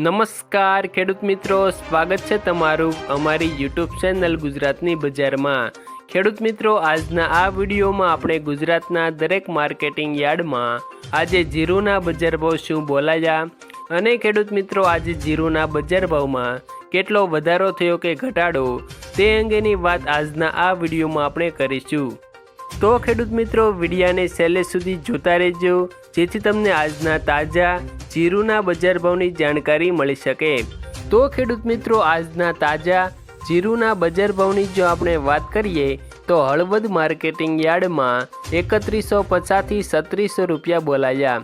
નમસ્કાર ખેડૂત મિત્રો, સ્વાગત છે તમારું અમારી યુટ્યુબ ચેનલ ગુજરાતની બજારમાં। ખેડૂત મિત્રો, આજના આ વિડીયોમાં આપણે ગુજરાતના દરેક માર્કેટિંગ યાર્ડમાં આજે જીરુના બજાર ભાવ શું બોલાયા અને ખેડૂત મિત્રો આજે જીરુના બજાર ભાવમાં કેટલો વધારો થયો કે ઘટાડો તે અંગેની વાત આજના આ વિડીયોમાં આપણે કરીશું। તો ખેડૂત મિત્રો, વિડીયાને છેલ્લે સુધી જોતા રહેજો જેથી તમને આજના તાજા જીરુના બજાર ભાવની જાણકારી મળી શકે। તો ખેડૂત મિત્રો, આજના તાજા જીરુના બજાર ભાવની જો આપણે વાત કરીએ તો હળવદ માર્કેટિંગ યાર્ડમાં 3150 થી 3700 રૂપિયા બોલાયા।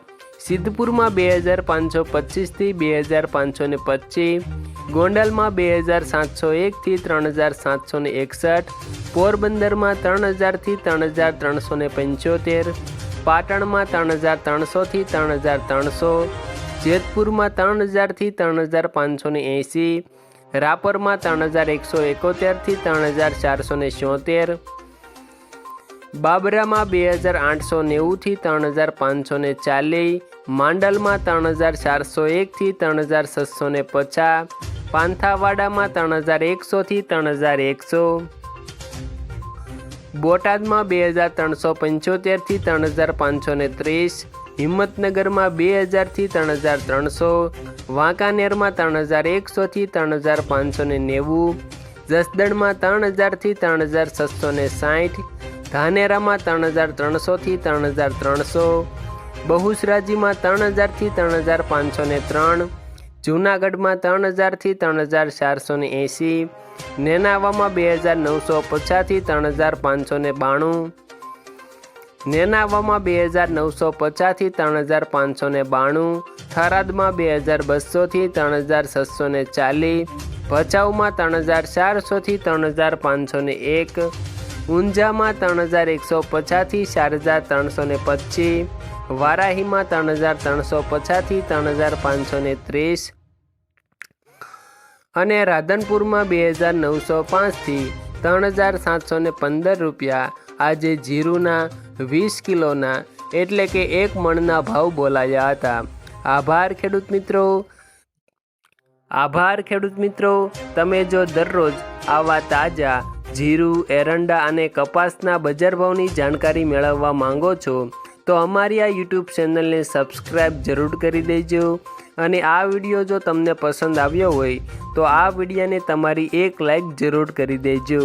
સિદ્ધપુરમાં 2525 થી 2525, ગોંડલમાં 2701 થી 3761, પોરબંદરમાં 3000 થી 3375, પાટણમાં 3300 થી 3300, જેતપુરમાં 3000 થી 3580, રાપરમાં 3171 થી 3474, બાબરામાં 2890 થી 3540, માંડલમાં 3401 થી 3650, પાંથાવાડામાં 3100 થી 3100, બોટાદમાં 2375 થી 3530, હિંમતનગરમાં 2000 થી 3300, વાંકાનેરમાં 3100 થી 3590, જસદણમાં 3000 થી 3660, ધાનેરામાં 3300 થી 3300, બહુચરાજીમાં 3000 થી 3503, જૂનાગઢમાં 3000 થી 3480, નેનાવામાં 2950 થી 3592, નેનાવામાં 2950 થી 3592, થરાદમાં 2200 થી 3640, ભચાઉમાં 3400 થી 3501, ઊંઝામાં 3150 થી 4325, વારાહીમાં 3350 થી 3530 અને રાધનપુરમાં 2905 થી 3715 રૂપિયા આજે જીરુના 20 કિલોના એટલે કે 1 મણના ભાવ બોલાયા હતા। આભાર ખેડૂત મિત્રો, તમે જો દરરોજ આવા તાજા જીરુ, એરંડા અને કપાસના બજાર ભાવની જાણકારી મેળવવા માંગો છો તો અમારી આ યુટ્યુબ ચેનલને સબસ્ક્રાઈબ જરૂર કરી દેજો અને આ વિડીયો જો તમને પસંદ આવ્યો હોય તો આ વિડીયોને તમારી એક લાઈક જરૂર કરી દેજો।